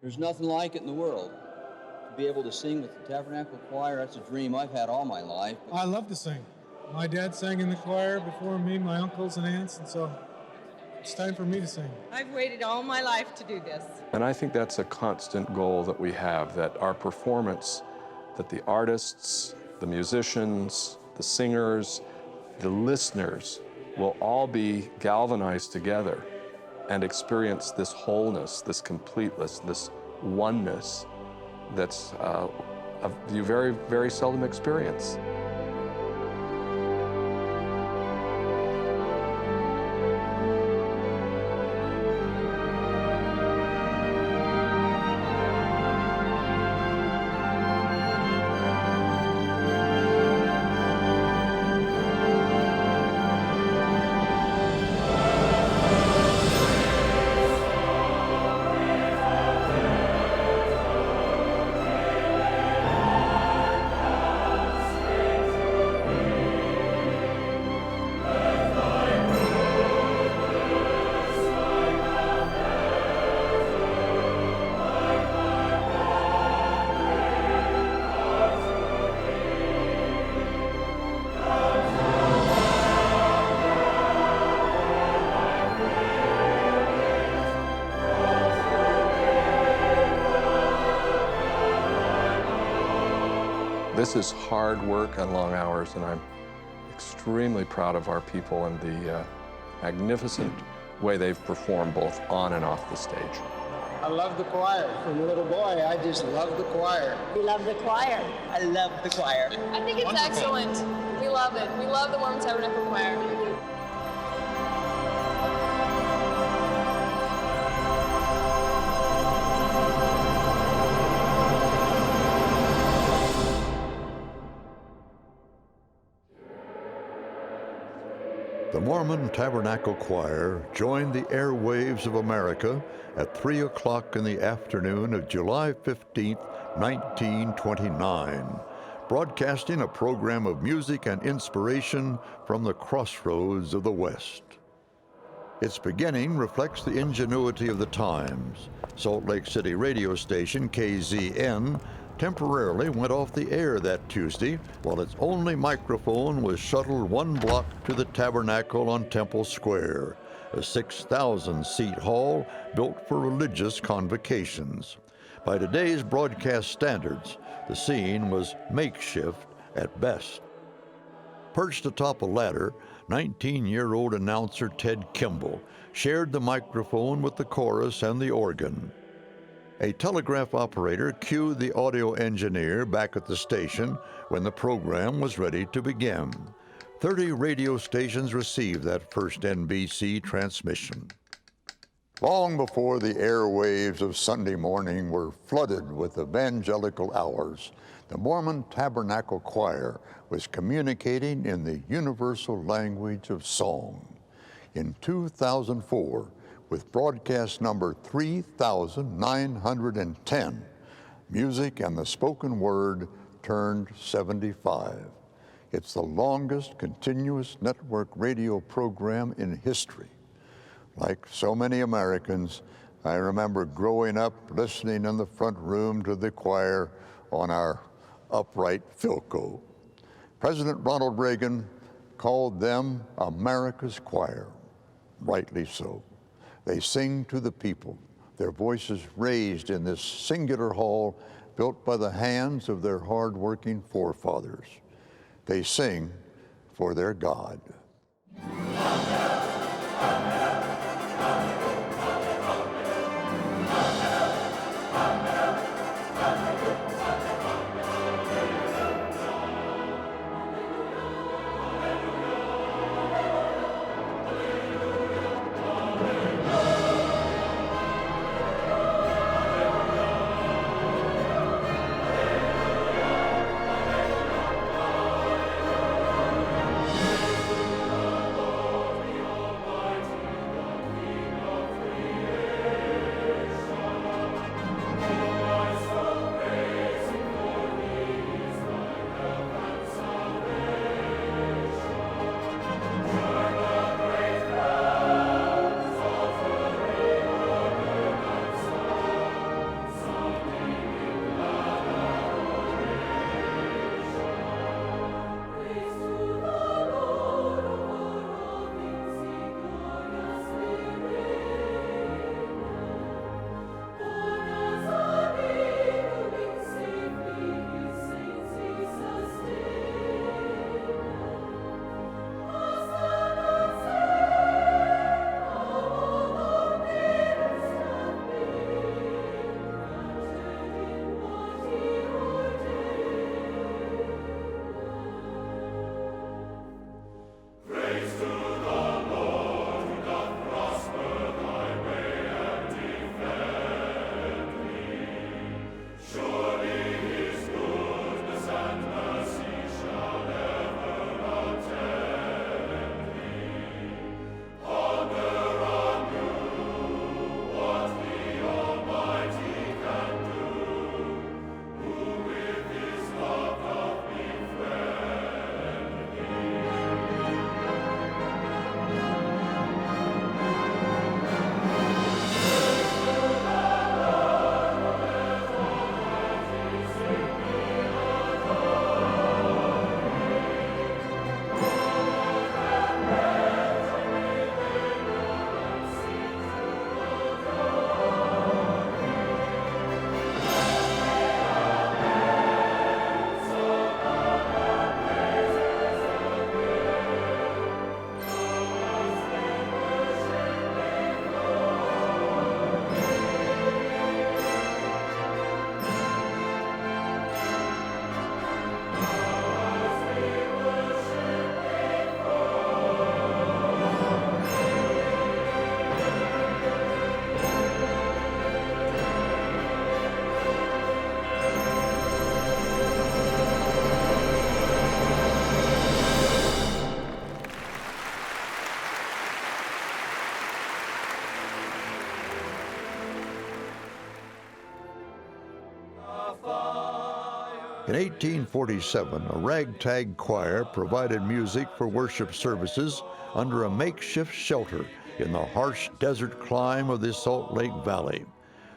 There's nothing like it in the world. To be able to sing with the Tabernacle Choir, that's a dream I've had all my life. I love to sing. My dad sang in the choir before me, my uncles and aunts, and so it's time for me to sing. I've waited all my life to do this. And I think that's a constant goal that we have, that our performance, that the artists, the musicians, the singers, the listeners will all be galvanized together and experience this wholeness, this completeness, this oneness that's you very, very seldom experience. This is hard work and long hours, and I'm extremely proud of our people and the magnificent way they've performed both on and off the stage. I love the choir. From a little boy, I just love the choir. We love the choir. I love the choir. I think it's excellent. We love it. We love the Mormon Tabernacle Choir. The Mormon Tabernacle Choir joined the airwaves of America at 3 o'clock in the afternoon of July 15, 1929, broadcasting a program of music and inspiration from the crossroads of the West. Its beginning reflects the ingenuity of the times. Salt Lake City radio station KZN temporarily went off the air that Tuesday while its only microphone was shuttled 1 block to the Tabernacle on Temple Square, a 6,000-seat hall built for religious convocations. By today's broadcast standards, the scene was makeshift at best. Perched atop a ladder, 19-year-old announcer Ted Kimball shared the microphone with the chorus and the organ. A telegraph operator cued the audio engineer back at the station when the program was ready to begin. 30 radio stations received that first NBC transmission. Long before the airwaves of Sunday morning were flooded with evangelical hours, the Mormon Tabernacle Choir was communicating in the universal language of song. In 2004, with broadcast number 3,910, music and the spoken word turned 75. It's the longest continuous network radio program in history. Like so many Americans, I remember growing up listening in the front room to the choir on our upright Philco. President Ronald Reagan called them America's choir, rightly so. They sing to the people, their voices raised in this singular hall built by the hands of their hard-working forefathers. They sing for their God. In 1847, a ragtag choir provided music for worship services under a makeshift shelter in the harsh desert climb of the Salt Lake Valley.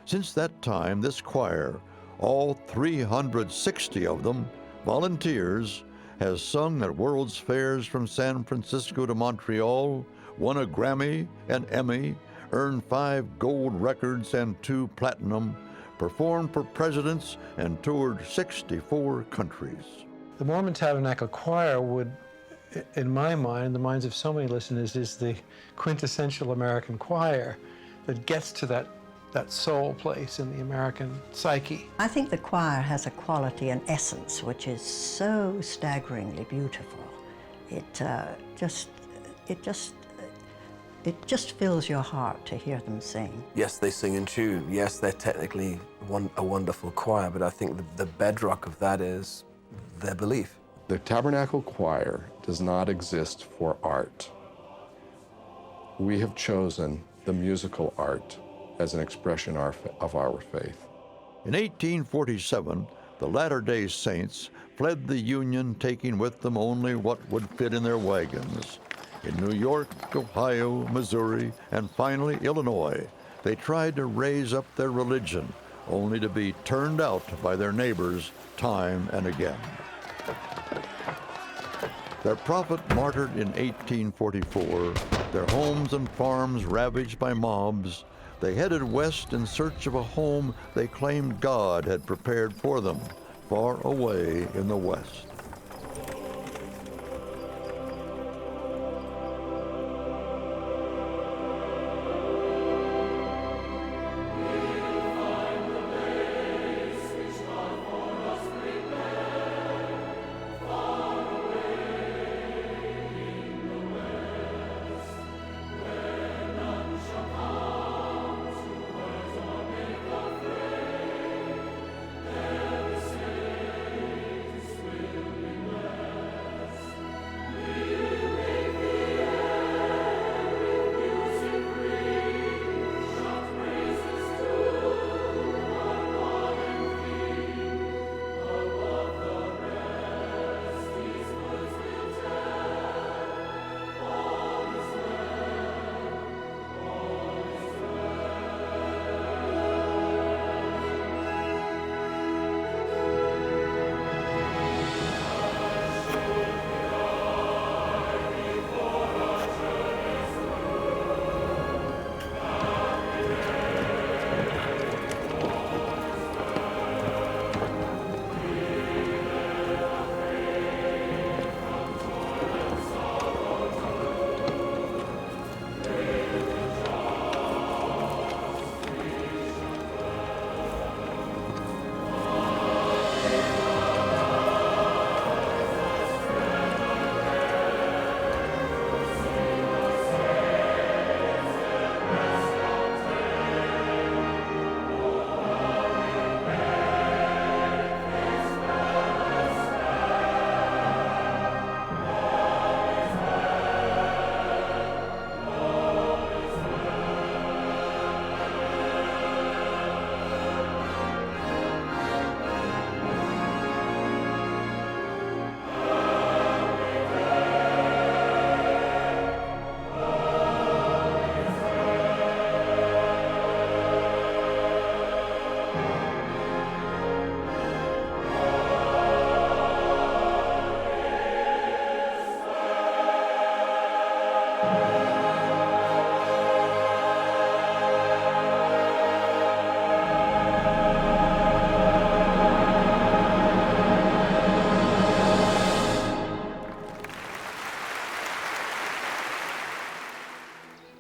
Since that time, this choir, all 360 of them, volunteers, has sung at World's Fairs from San Francisco to Montreal, won a Grammy, an Emmy, earned 5 gold records and 2 platinum, performed for presidents, and toured 64 countries. The Mormon Tabernacle Choir would, in my mind, the minds of so many listeners, is the quintessential American choir that gets to that soul place in the American psyche. I think the choir has a quality and essence which is so staggeringly beautiful. It just fills your heart to hear them sing. Yes, they sing in tune. Yes, they're technically a wonderful choir, but I think the bedrock of that is their belief. The Tabernacle Choir does not exist for art. We have chosen the musical art as an expression of our faith. In 1847, the Latter-day Saints fled the Union, taking with them only what would fit in their wagons. In New York, Ohio, Missouri, and finally Illinois, they tried to raise up their religion, only to be turned out by their neighbors time and again. Their prophet martyred in 1844, their homes and farms ravaged by mobs, they headed west in search of a home they claimed God had prepared for them, far away in the west.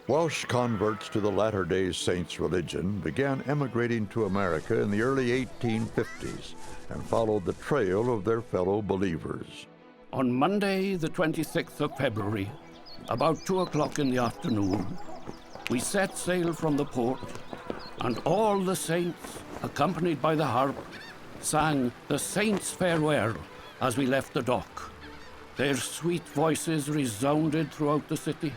Welsh converts to the Latter-day Saints religion began emigrating to America in the early 1850s and followed the trail of their fellow believers. On Monday, the 26th of February, about 2 o'clock in the afternoon, we set sail from the port, and all the saints, accompanied by the harp, sang the Saints' Farewell as we left the dock. Their sweet voices resounded throughout the city,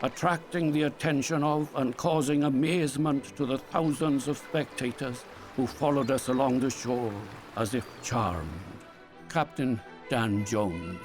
attracting the attention of and causing amazement to the thousands of spectators who followed us along the shore as if charmed. Captain Dan Jones.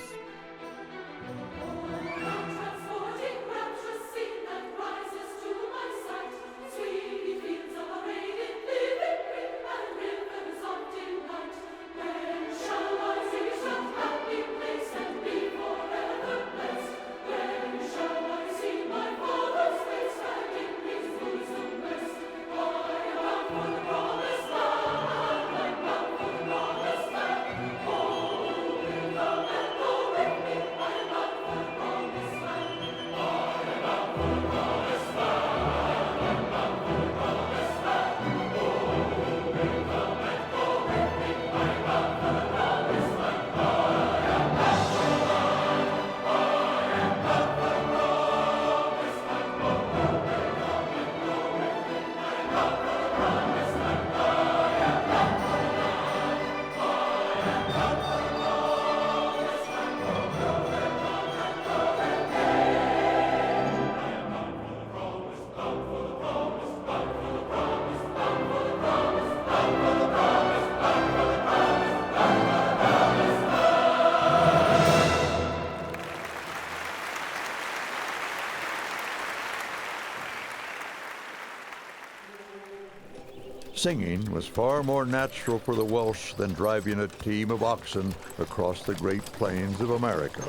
Singing was far more natural for the Welsh than driving a team of oxen across the Great Plains of America.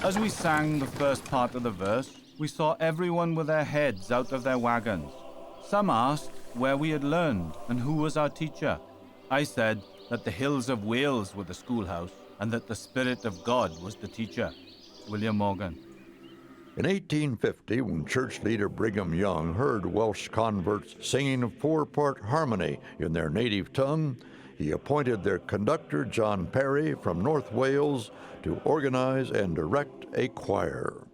As we sang the first part of the verse, we saw everyone with their heads out of their wagons. Some asked where we had learned and who was our teacher. I said that the hills of Wales were the schoolhouse and that the Spirit of God was the teacher. William Morgan. In 1850, when church leader Brigham Young heard Welsh converts singing a four-part harmony in their native tongue, he appointed their conductor, John Perry, from North Wales, to organize and direct a choir.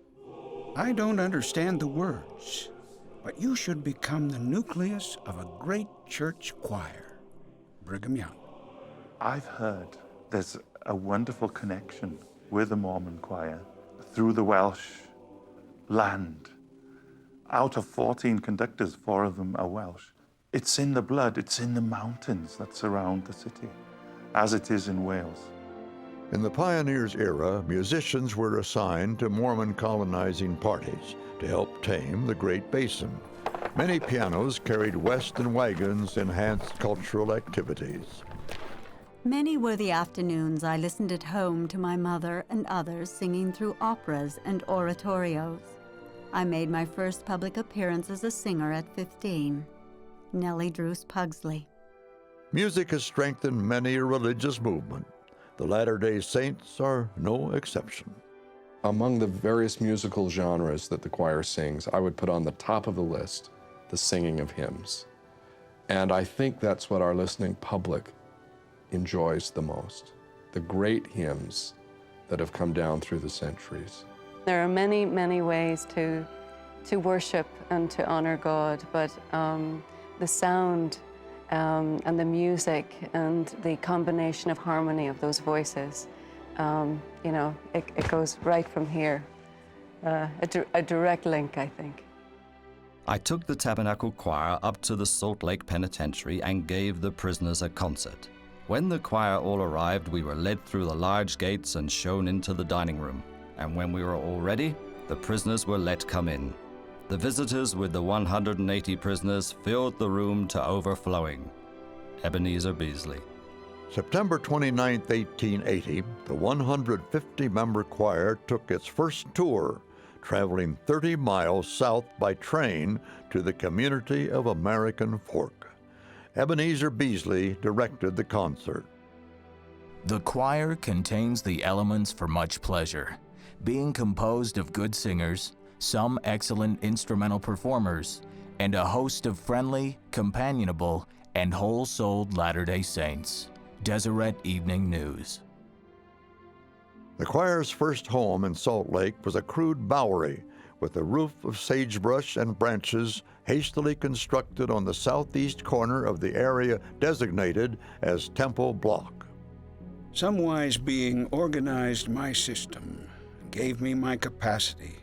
I don't understand the words, but you should become the nucleus of a great church choir. Brigham Young. I've heard there's a wonderful connection with the Mormon choir through the Welsh land. Out of 14 conductors, 4 of them are Welsh. It's in the blood, it's in the mountains that surround the city, as it is in Wales. In the pioneers' era, musicians were assigned to Mormon colonizing parties to help tame the Great Basin. Many pianos carried west in wagons enhanced cultural activities. Many were the afternoons I listened at home to my mother and others singing through operas and oratorios. I made my first public appearance as a singer at 15. Nellie Druce Pugsley. Music has strengthened many a religious movement. The Latter-day Saints are no exception. Among the various musical genres that the choir sings, I would put on the top of the list the singing of hymns. And I think that's what our listening public enjoys the most, the great hymns that have come down through the centuries. There are many, many ways to worship and to honor God, but the sound and the music and the combination of harmony of those voices, it goes right from here. A direct link, I think. I took the Tabernacle Choir up to the Salt Lake Penitentiary and gave the prisoners a concert. When the choir all arrived, we were led through the large gates and shown into the dining room. And when we were all ready, the prisoners were let come in. The visitors with the 180 prisoners filled the room to overflowing. Ebenezer Beasley. September 29, 1880, the 150-member choir took its first tour, traveling 30 miles south by train to the community of American Fork. Ebenezer Beasley directed the concert. The choir contains the elements for much pleasure, being composed of good singers, some excellent instrumental performers, and a host of friendly, companionable, and whole-souled Latter-day Saints. Deseret Evening News. The choir's first home in Salt Lake was a crude bowery with a roof of sagebrush and branches hastily constructed on the southeast corner of the area designated as Temple Block. Some wise being organized my system, gave me my capacity,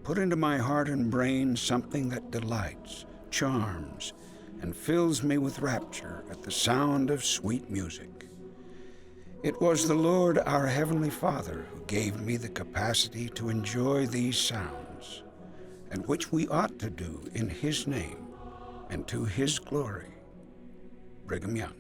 put into my heart and brain something that delights, charms, and fills me with rapture at the sound of sweet music. It was the Lord, our Heavenly Father, who gave me the capacity to enjoy these sounds, and which we ought to do in His name and to His glory. Brigham Young.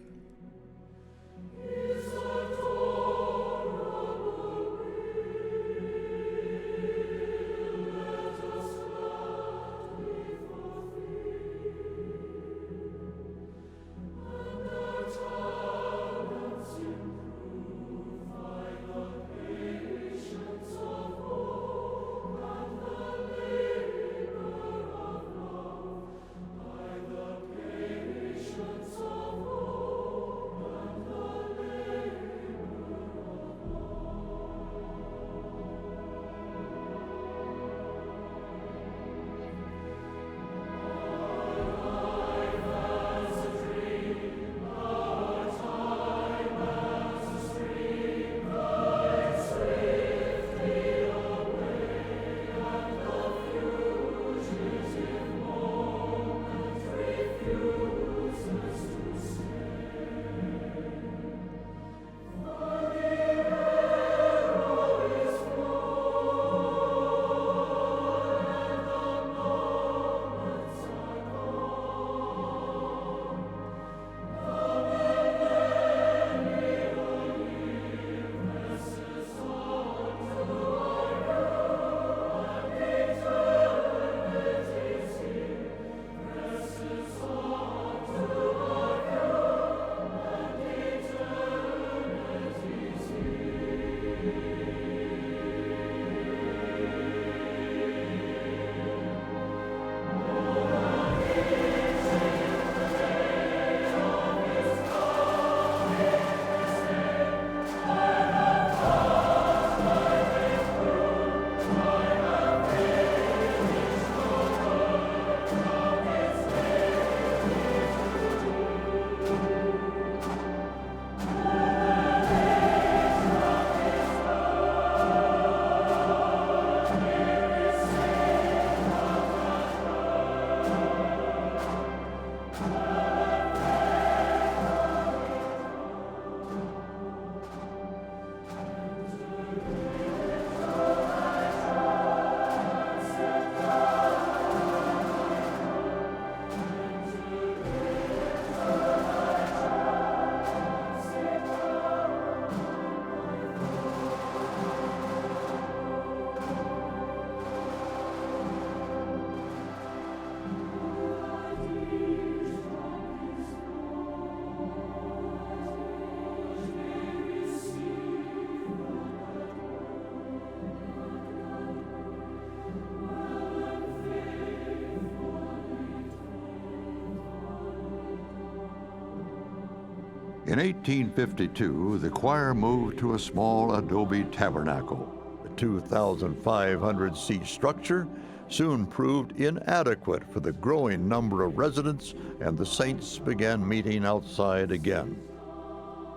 In 1852, the choir moved to a small adobe tabernacle. The 2,500-seat structure soon proved inadequate for the growing number of residents, and the saints began meeting outside again.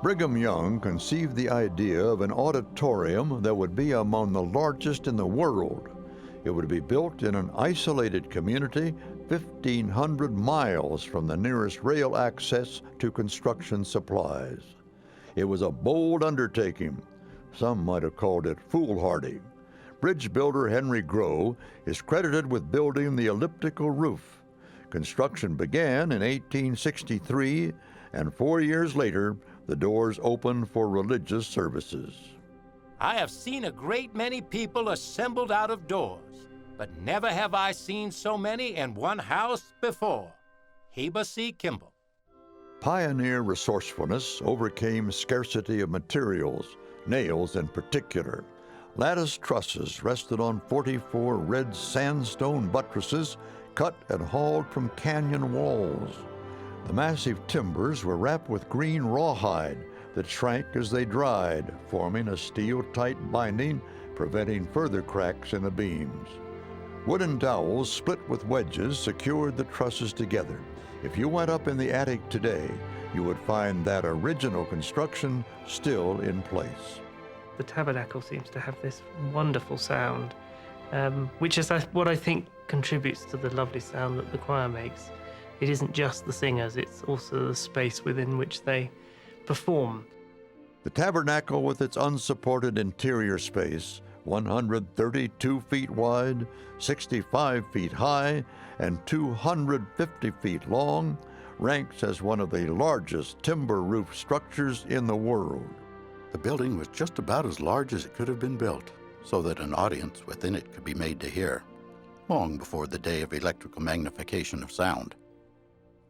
Brigham Young conceived the idea of an auditorium that would be among the largest in the world. It would be built in an isolated community 1,500 miles from the nearest rail access to construction supplies. It was a bold undertaking. Some might have called it foolhardy. Bridge builder Henry Grow is credited with building the elliptical roof. Construction began in 1863, and 4 years later, the doors opened for religious services. I have seen a great many people assembled out of doors, but never have I seen so many in one house before. Heber C. Kimball. Pioneer resourcefulness overcame scarcity of materials, nails in particular. Lattice trusses rested on 44 red sandstone buttresses cut and hauled from canyon walls. The massive timbers were wrapped with green rawhide that shrank as they dried, forming a steel-tight binding, preventing further cracks in the beams. Wooden dowels split with wedges secured the trusses together. If you went up in the attic today, you would find that original construction still in place. The tabernacle seems to have this wonderful sound, which is what I think contributes to the lovely sound that the choir makes. It isn't just the singers, it's also the space within which they perform. The tabernacle, with its unsupported interior space, 132 feet wide, 65 feet high, and 250 feet long, ranks as one of the largest timber roof structures in the world. The building was just about as large as it could have been built, so that an audience within it could be made to hear, long before the day of electrical magnification of sound.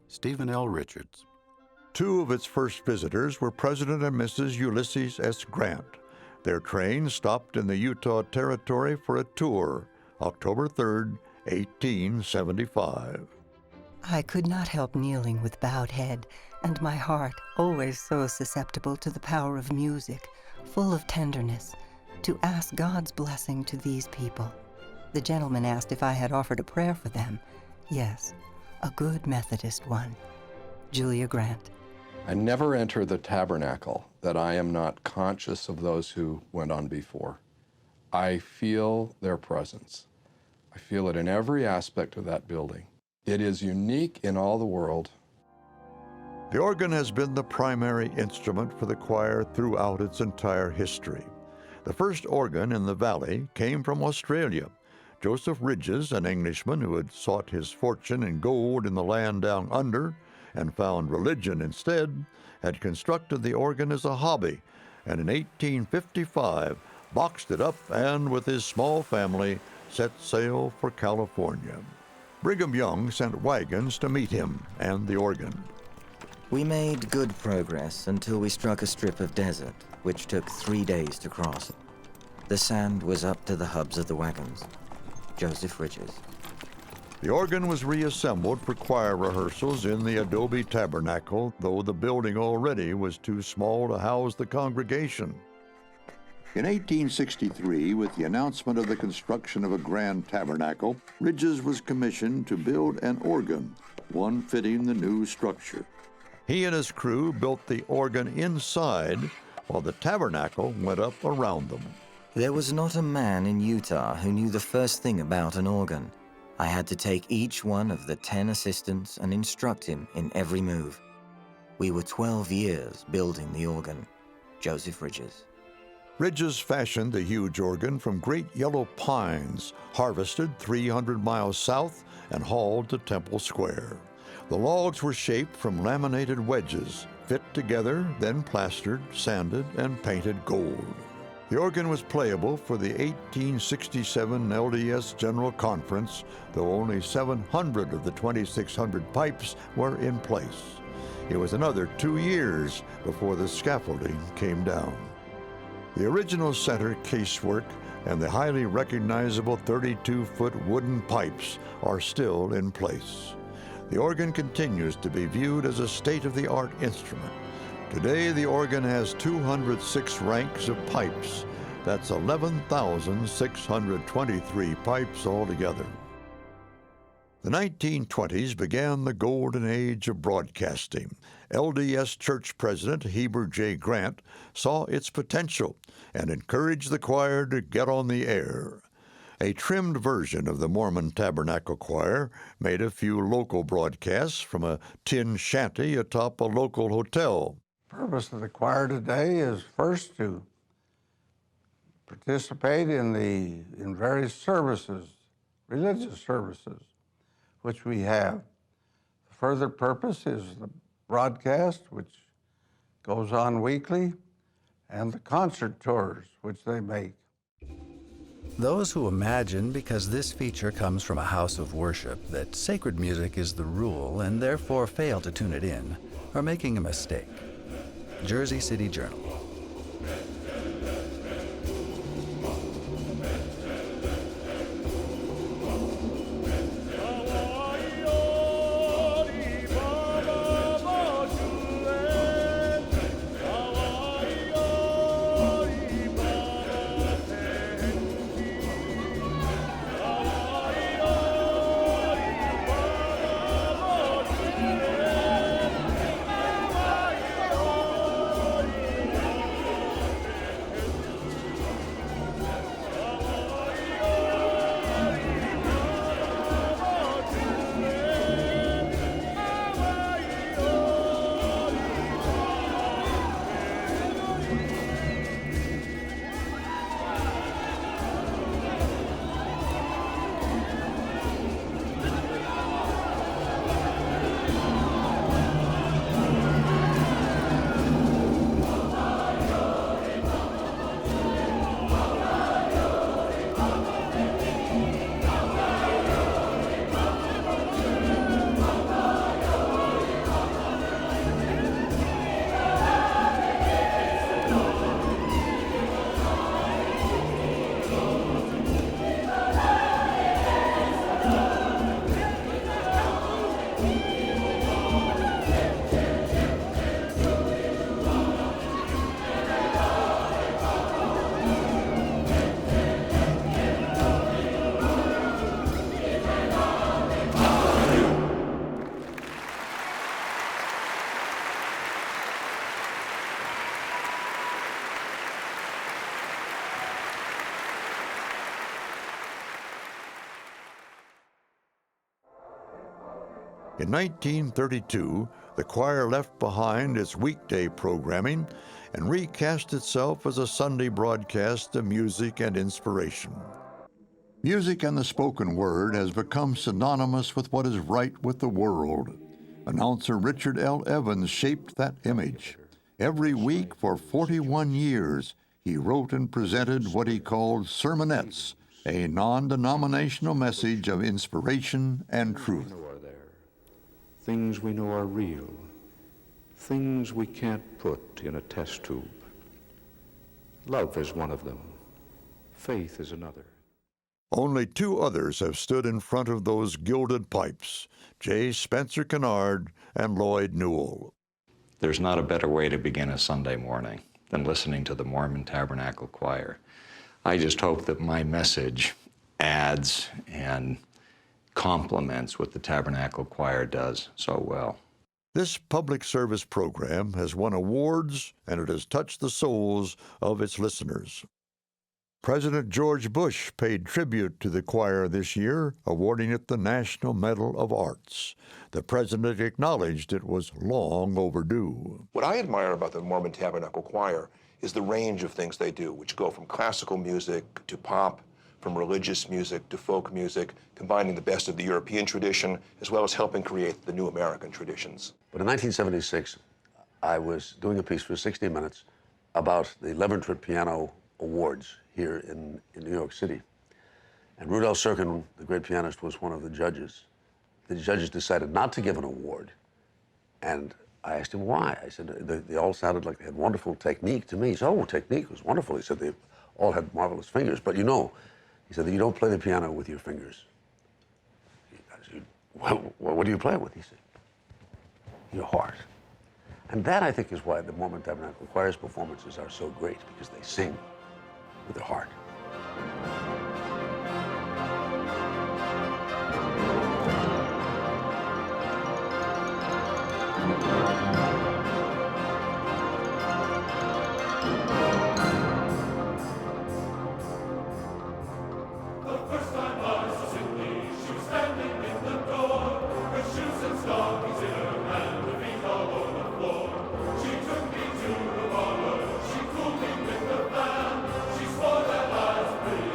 Stephen L. Richards. Two of its first visitors were President and Mrs. Ulysses S. Grant. Their train stopped in the Utah Territory for a tour, October 3, 1875. I could not help kneeling with bowed head, and my heart, always so susceptible to the power of music, full of tenderness, to ask God's blessing to these people. The gentleman asked if I had offered a prayer for them. Yes, a good Methodist one. Julia Grant. I never enter the tabernacle that I am not conscious of those who went on before. I feel their presence. I feel it in every aspect of that building. It is unique in all the world. The organ has been the primary instrument for the choir throughout its entire history. The first organ in the valley came from Australia. Joseph Ridges, an Englishman who had sought his fortune in gold in the land down under and found religion instead, had constructed the organ as a hobby, and in 1855 boxed it up and, with his small family, set sail for California. Brigham Young sent wagons to meet him and the organ. We made good progress until we struck a strip of desert, which took 3 days to cross. The sand was up to the hubs of the wagons. Joseph Ridges. The organ was reassembled for choir rehearsals in the adobe tabernacle, though the building already was too small to house the congregation. In 1863, with the announcement of the construction of a grand tabernacle, Ridges was commissioned to build an organ, one fitting the new structure. He and his crew built the organ inside, while the tabernacle went up around them. There was not a man in Utah who knew the first thing about an organ. I had to take each one of the 10 assistants and instruct him in every move. We were 12 years building the organ. Joseph Ridges. Ridges fashioned the huge organ from great yellow pines, harvested 300 miles south and hauled to Temple Square. The logs were shaped from laminated wedges, fit together, then plastered, sanded, and painted gold. The organ was playable for the 1867 LDS General Conference, though only 700 of the 2,600 pipes were in place. It was another 2 years before the scaffolding came down. The original center casework and the highly recognizable 32-foot wooden pipes are still in place. The organ continues to be viewed as a state-of-the-art instrument. Today, the organ has 206 ranks of pipes. That's 11,623 pipes altogether. The 1920s began the golden age of broadcasting. LDS Church President Heber J. Grant saw its potential and encouraged the choir to get on the air. A trimmed version of the Mormon Tabernacle Choir made a few local broadcasts from a tin shanty atop a local hotel. The purpose of the choir today is first to participate in various services, religious services, which we have. The further purpose is the broadcast, which goes on weekly, and the concert tours, which they make. Those who imagine, because this feature comes from a house of worship, that sacred music is the rule and therefore fail to tune it in, are making a mistake. Jersey City Journal. In 1932, the choir left behind its weekday programming and recast itself as a Sunday broadcast of music and inspiration. Music and the spoken word has become synonymous with what is right with the world. Announcer Richard L. Evans shaped that image. Every week for 41 years, he wrote and presented what he called sermonettes, a non-denominational message of inspiration and truth. Things we know are real, things we can't put in a test tube. Love is one of them. Faith is another. Only two others have stood in front of those gilded pipes, J. Spencer Kennard and Lloyd Newell. There's not a better way to begin a Sunday morning than listening to the Mormon Tabernacle Choir. I just hope that my message adds and complements what the Tabernacle Choir does so well. This public service program has won awards, and it has touched the souls of its listeners. President George Bush paid tribute to the choir this year, awarding it the National Medal of Arts. The president acknowledged it was long overdue. What I admire about the Mormon Tabernacle Choir is the range of things they do, which go from classical music to pop, from religious music to folk music, combining the best of the European tradition, as well as helping create the new American traditions. But in 1976, I was doing a piece for 60 Minutes about the Leventritt Piano Awards here in New York City. And Rudolf Serkin, the great pianist, was one of the judges. The judges decided not to give an award. And I asked him why. I said, they all sounded like they had wonderful technique to me. He said, oh, technique was wonderful. He said, they all had marvelous fingers. But you know, he said that you don't play the piano with your fingers. I said, well, what do you play with? He said, your heart. And that, I think, is why the Mormon Tabernacle Choir's performances are so great, because they sing with their heart. She cooled me with the fan. She swore that lies breathe.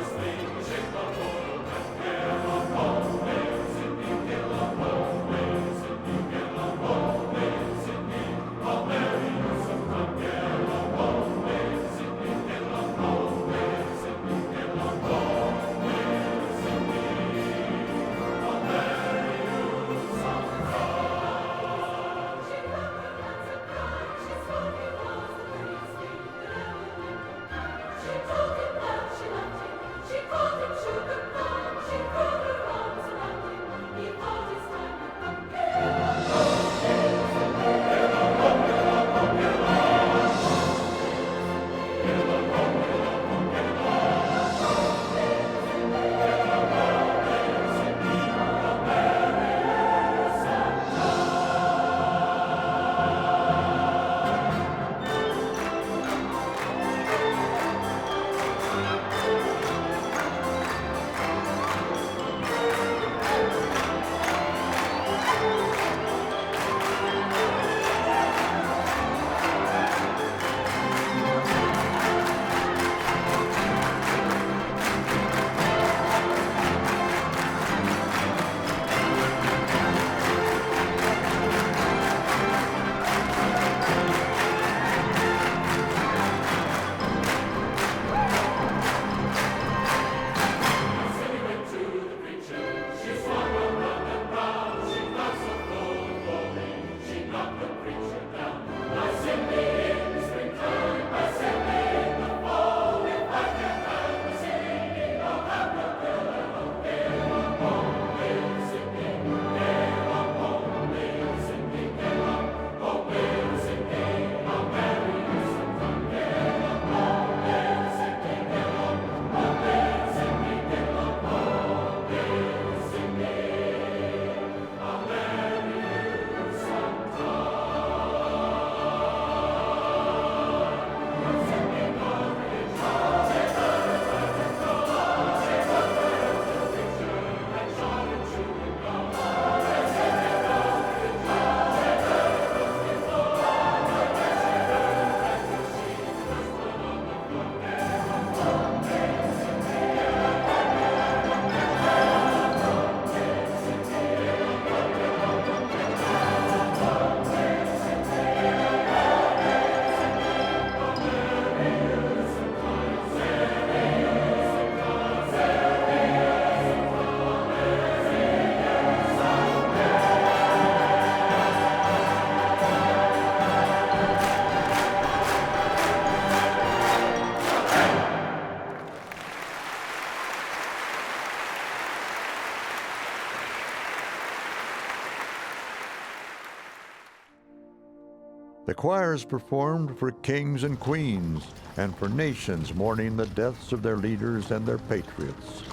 choirs performed for kings and queens and for nations mourning the deaths of their leaders and their patriots.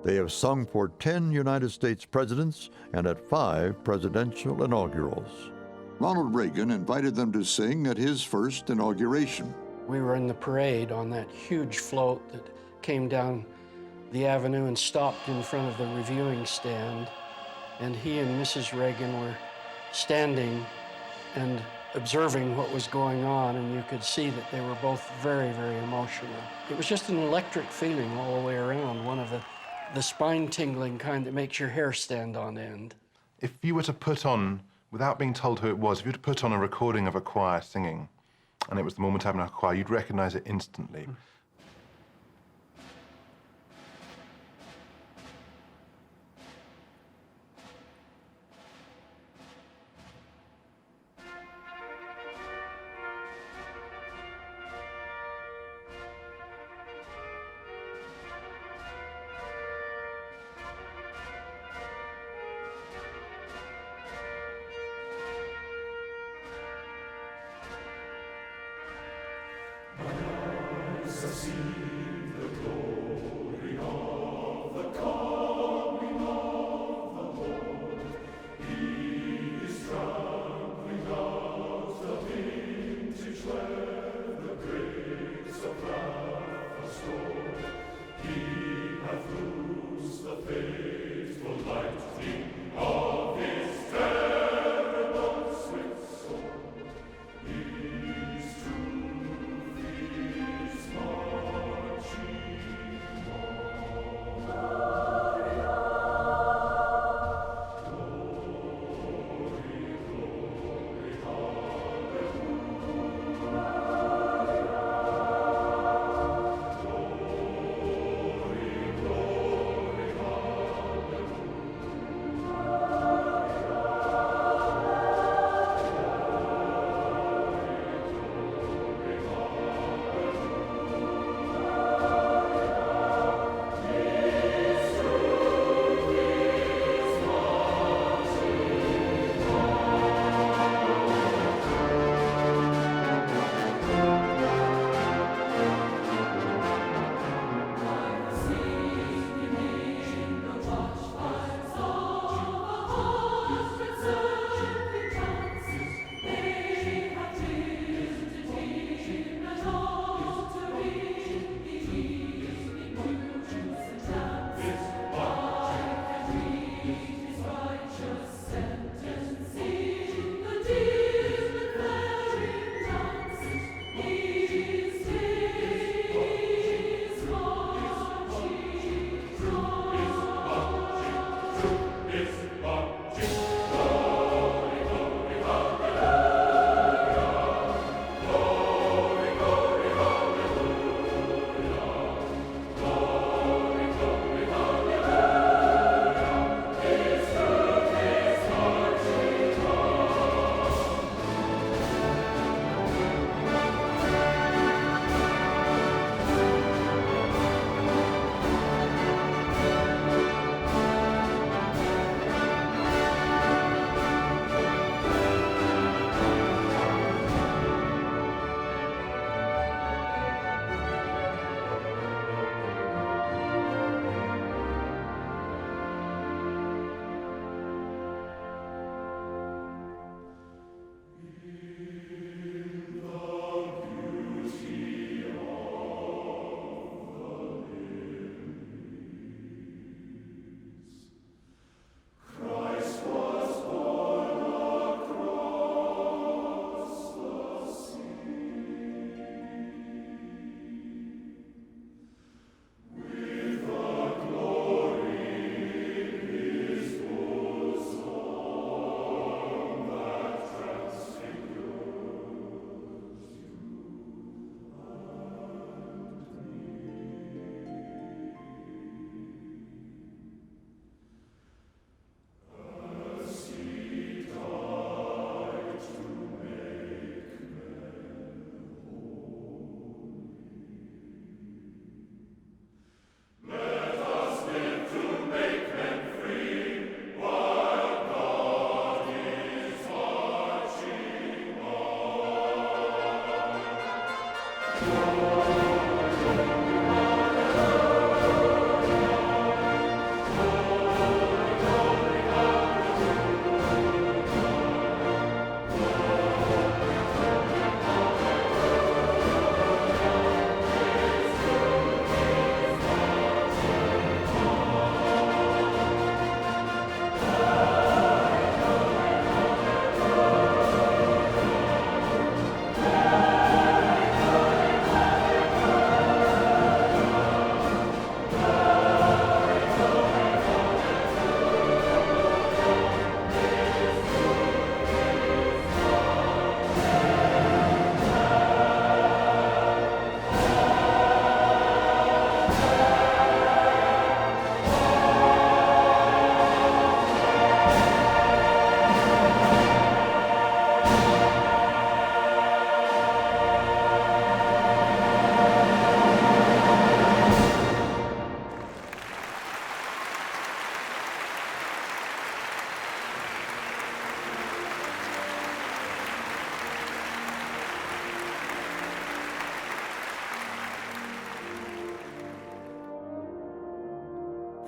They have sung for 10 United States presidents and at 5 presidential inaugurals. Ronald Reagan invited them to sing at his first inauguration. We were in the parade on that huge float that came down the avenue and stopped in front of the reviewing stand. And he and Mrs. Reagan were standing and observing what was going on, and you could see that they were both very, very emotional. It was just an electric feeling all the way around, one of the spine-tingling kind that makes your hair stand on end. If you were to put on, without being told who it was, if you were to put on a recording of a choir singing, and it was the Mormon Tabernacle Choir, you'd recognize it instantly.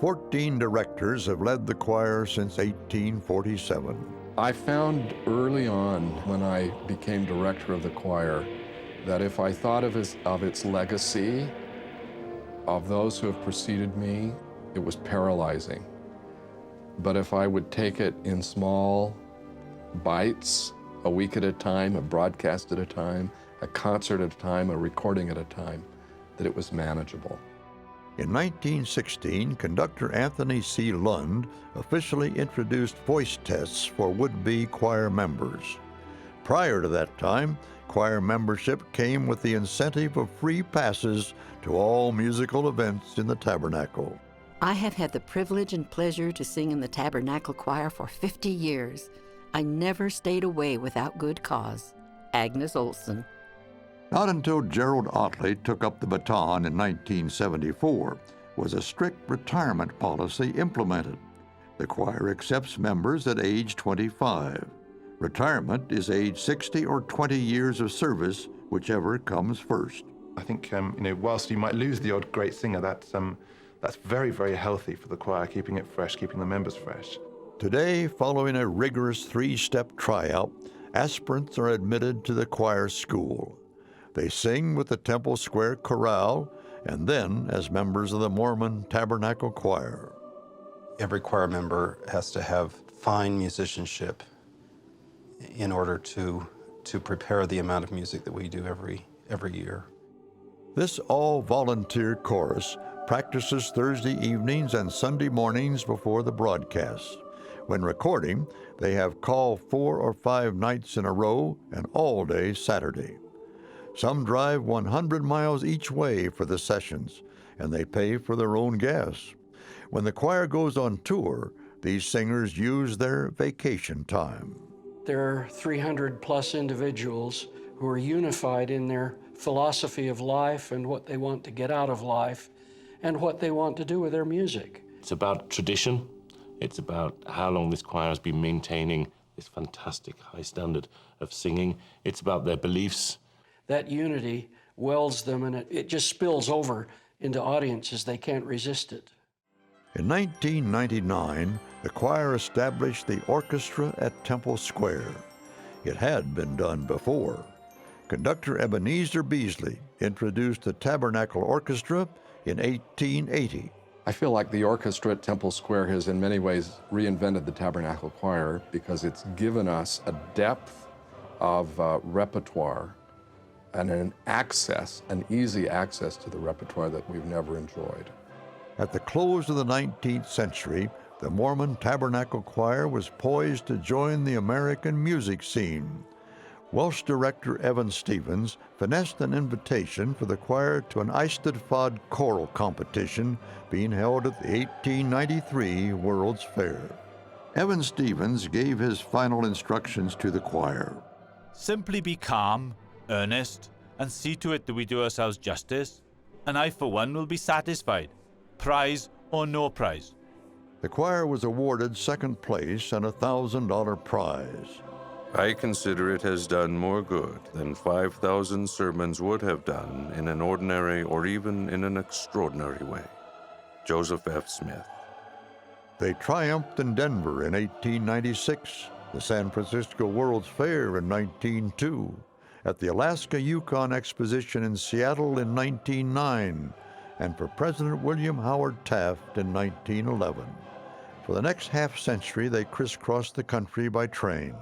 14 directors have led the choir since 1847. I found early on when I became director of the choir that if I thought of its legacy, of those who have preceded me, it was paralyzing. But if I would take it in small bites, a week at a time, a broadcast at a time, a concert at a time, a recording at a time, that it was manageable. In 1916, conductor Anthony C. Lund officially introduced voice tests for would-be choir members. Prior to that time, choir membership came with the incentive of free passes to all musical events in the Tabernacle. I have had the privilege and pleasure to sing in the Tabernacle Choir for 50 years. I never stayed away without good cause. Agnes Olson. Not until Gerald Otley took up the baton in 1974 was a strict retirement policy implemented. The choir accepts members at age 25. Retirement is age 60 or 20 years of service, whichever comes first. I think, whilst you might lose the odd great singer, that's very, very healthy for the choir, keeping it fresh, keeping the members fresh. Today, following a rigorous three-step tryout, aspirants are admitted to the choir school. They sing with the Temple Square Chorale and then as members of the Mormon Tabernacle Choir. Every choir member has to have fine musicianship in order to prepare the amount of music that we do every year. This all-volunteer chorus practices Thursday evenings and Sunday mornings before the broadcast. When recording, they have call 4 or 5 nights in a row and all day Saturday. Some drive 100 miles each way for the sessions, and they pay for their own gas. When the choir goes on tour, these singers use their vacation time. There are 300 plus individuals who are unified in their philosophy of life and what they want to get out of life and what they want to do with their music. It's about tradition. It's about how long this choir has been maintaining this fantastic high standard of singing. It's about their beliefs. That unity welds them, and it just spills over into audiences. They can't resist it. In 1999, the choir established the orchestra at Temple Square. It had been done before. Conductor Ebenezer Beasley introduced the Tabernacle Orchestra in 1880. I feel like the orchestra at Temple Square has in many ways reinvented the Tabernacle Choir because it's given us a depth of repertoire and an easy access to the repertoire that we've never enjoyed. At the close of the 19th century, the Mormon Tabernacle Choir was poised to join the American music scene. Welsh director Evan Stevens finessed an invitation for the choir to an Eisteddfod choral competition being held at the 1893 World's Fair. Evan Stevens gave his final instructions to the choir. Simply be calm, earnest, and see to it that we do ourselves justice, and I for one will be satisfied, prize or no prize. The choir was awarded second place and a $1,000 prize. I consider it has done more good than 5,000 sermons would have done in an ordinary or even in an extraordinary way. Joseph F. Smith. They triumphed in Denver in 1896, the San Francisco World's Fair in 1902, at the Alaska-Yukon Exposition in Seattle in 1909, and for President William Howard Taft in 1911. For the next half-century, they crisscrossed the country by train.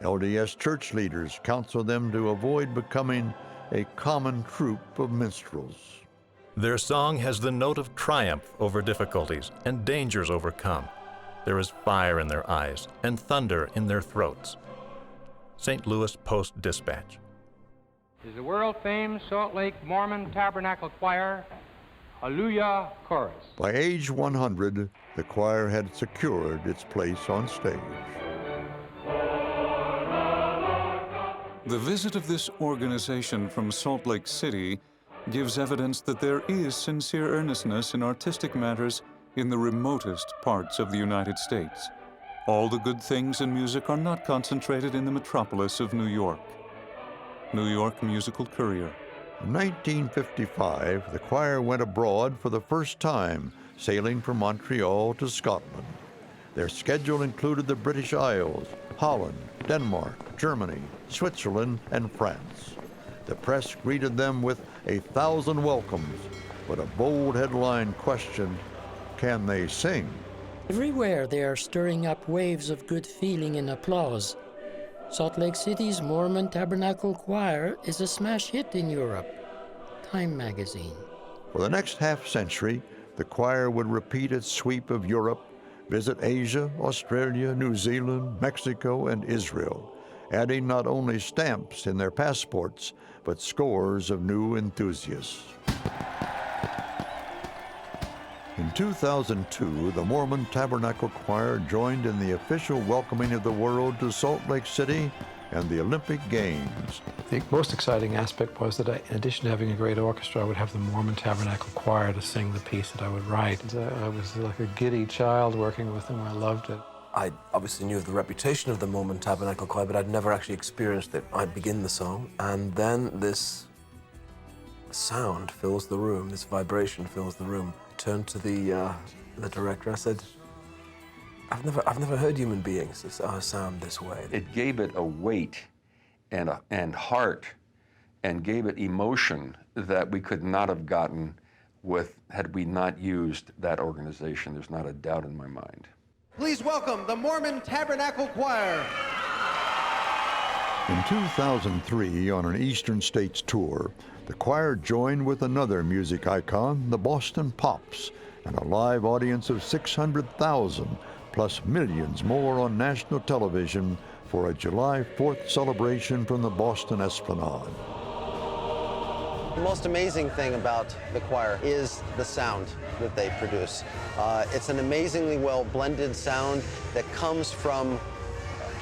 LDS church leaders counseled them to avoid becoming a common troupe of minstrels. Their song has the note of triumph over difficulties and dangers overcome. There is fire in their eyes and thunder in their throats. St. Louis Post-Dispatch. Is the world-famed Salt Lake Mormon Tabernacle Choir, Hallelujah Chorus. By age 100, the choir had secured its place on stage. The visit of this organization from Salt Lake City gives evidence that there is sincere earnestness in artistic matters in the remotest parts of the United States. All the good things in music are not concentrated in the metropolis of New York. New York Musical Courier. In 1955, the choir went abroad for the first time, sailing from Montreal to Scotland. Their schedule included the British Isles, Holland, Denmark, Germany, Switzerland, and France. The press greeted them with 1,000 welcomes, but a bold headline questioned, can they sing? Everywhere they are stirring up waves of good feeling and applause. Salt Lake City's Mormon Tabernacle Choir is a smash hit in Europe. Time magazine. For the next half-century, the choir would repeat its sweep of Europe, visit Asia, Australia, New Zealand, Mexico, and Israel, adding not only stamps in their passports, but scores of new enthusiasts. In 2002, the Mormon Tabernacle Choir joined in the official welcoming of the world to Salt Lake City and the Olympic Games. The most exciting aspect was that in addition to having a great orchestra, I would have the Mormon Tabernacle Choir to sing the piece that I would write. I was like a giddy child working with them. I loved it. I obviously knew of the reputation of the Mormon Tabernacle Choir, but I'd never actually experienced it. I'd begin the song, and then this sound fills the room, this vibration fills the room. I turned to the director. I said, I've never heard human beings sound this way. It gave it a weight and heart, and gave it emotion that we could not have gotten had we not used that organization. There's not a doubt in my mind. Please welcome the Mormon Tabernacle Choir. In 2003, on an Eastern States tour, the choir joined with another music icon, the Boston Pops, and a live audience of 600,000, plus millions more on national television for a July 4th celebration from the Boston Esplanade. The most amazing thing about the choir is the sound that they produce. It's an amazingly well blended sound that comes from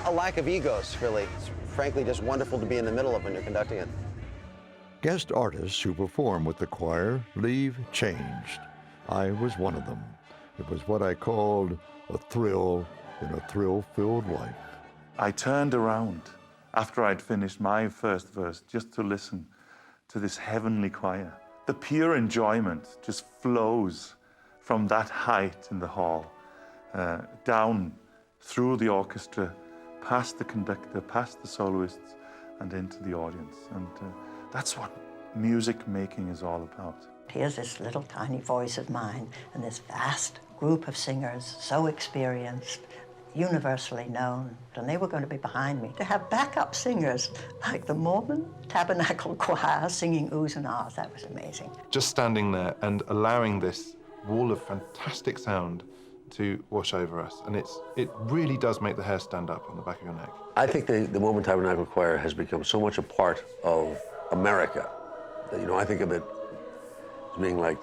a lack of egos, really. It's frankly just wonderful to be in the middle of when you're conducting it. Guest artists who perform with the choir leave changed. I was one of them. It was what I called a thrill in a thrill-filled life. I turned around after I'd finished my first verse just to listen to this heavenly choir. The pure enjoyment just flows from that height in the hall, down through the orchestra, past the conductor, past the soloists, and into the audience. And that's what music making is all about. Here's this little tiny voice of mine and this vast group of singers, so experienced, universally known, and they were going to be behind me. To have backup singers like the Mormon Tabernacle Choir singing oohs and ahs, that was amazing. Just standing there and allowing this wall of fantastic sound to wash over us, and it really does make the hair stand up on the back of your neck. I think the Mormon Tabernacle Choir has become so much a part of America that, I think of it as being like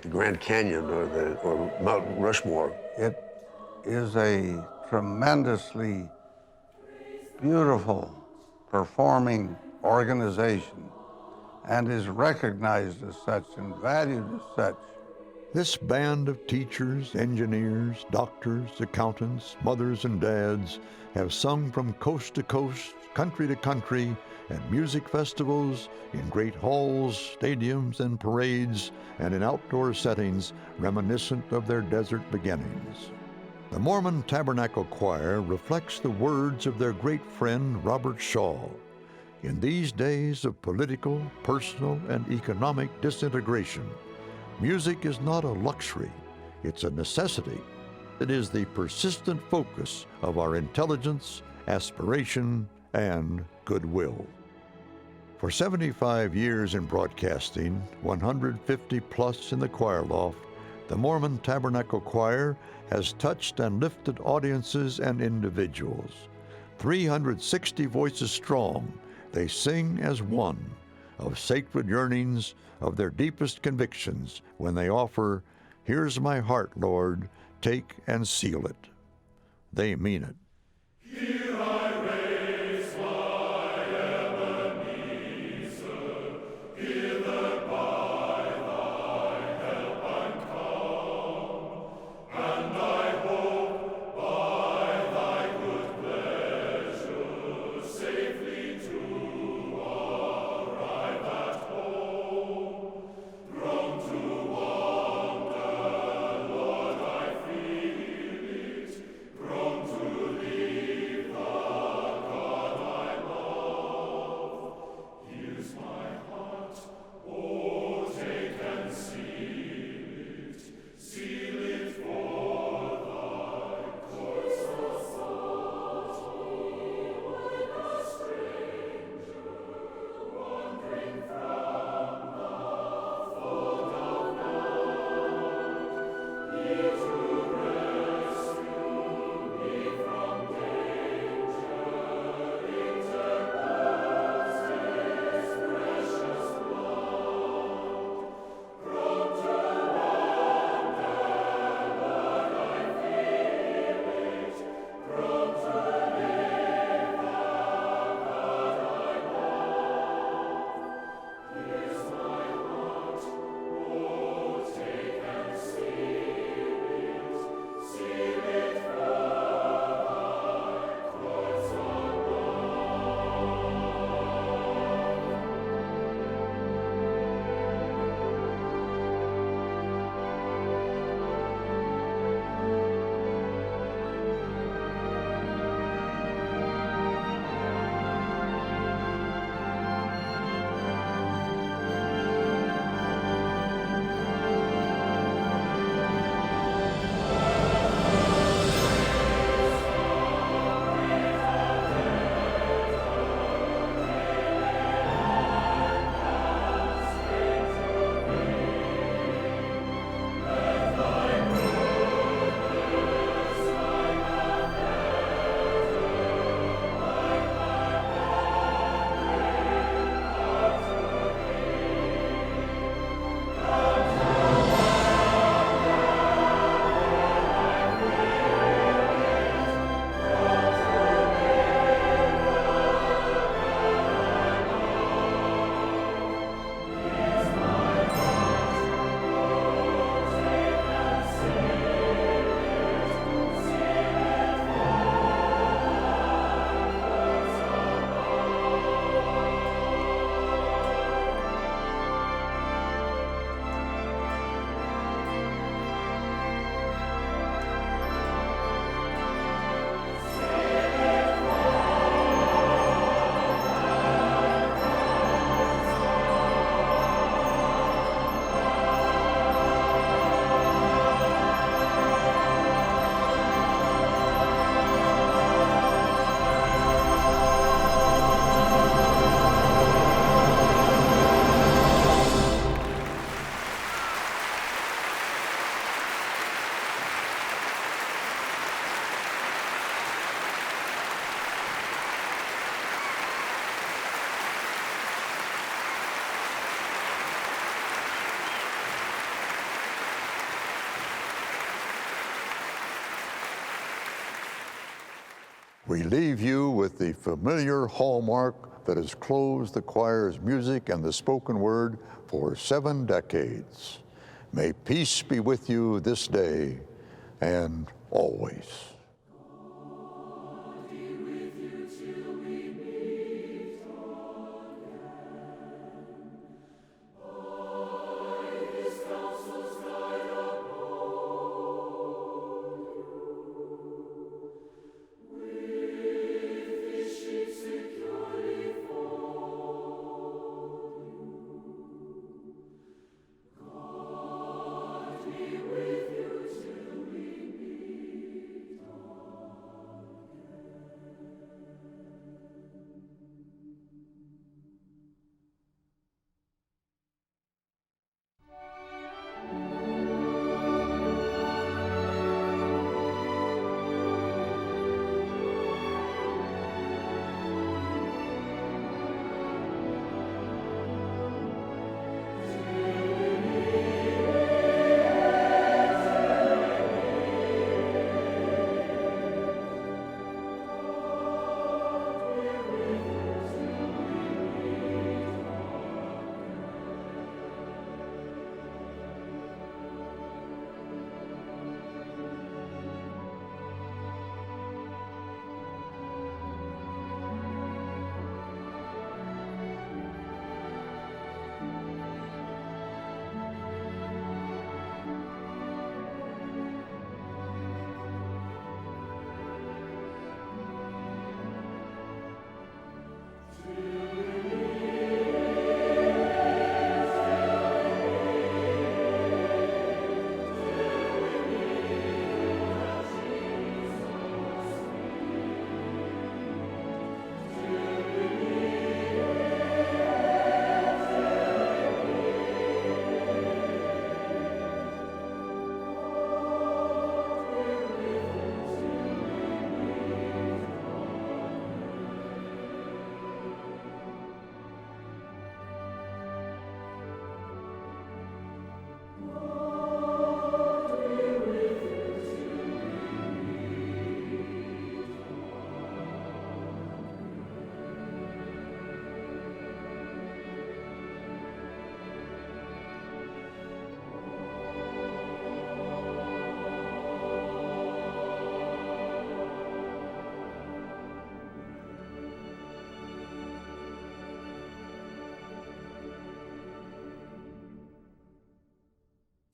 the Grand Canyon or Mount Rushmore. It is a tremendously beautiful performing organization and is recognized as such and valued as such. This band of teachers, engineers, doctors, accountants, mothers and dads have sung from coast to coast, country to country, at music festivals, in great halls, stadiums, and parades, and in outdoor settings reminiscent of their desert beginnings. The Mormon Tabernacle Choir reflects the words of their great friend Robert Shaw. In these days of political, personal, and economic disintegration, music is not a luxury, it's a necessity. It is the persistent focus of our intelligence, aspiration, and goodwill. For 75 years in broadcasting, 150 plus in the choir loft, the Mormon Tabernacle Choir has touched and lifted audiences and individuals. 360 voices strong, they sing as one, of sacred yearnings, of their deepest convictions, when they offer, "Here's my heart, Lord, take and seal it." They mean it. We leave you with the familiar hallmark that has closed the choir's music and the spoken word for 7 decades. May peace be with you this day and always.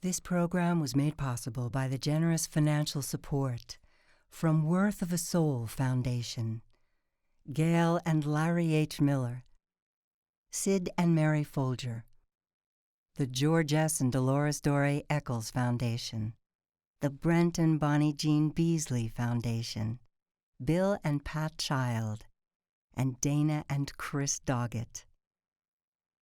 This program was made possible by the generous financial support from Worth of a Soul Foundation, Gail and Larry H. Miller, Sid and Mary Folger, the George S. and Dolores Doré Eccles Foundation, the Brent and Bonnie Jean Beasley Foundation, Bill and Pat Child, and Dana and Chris Doggett.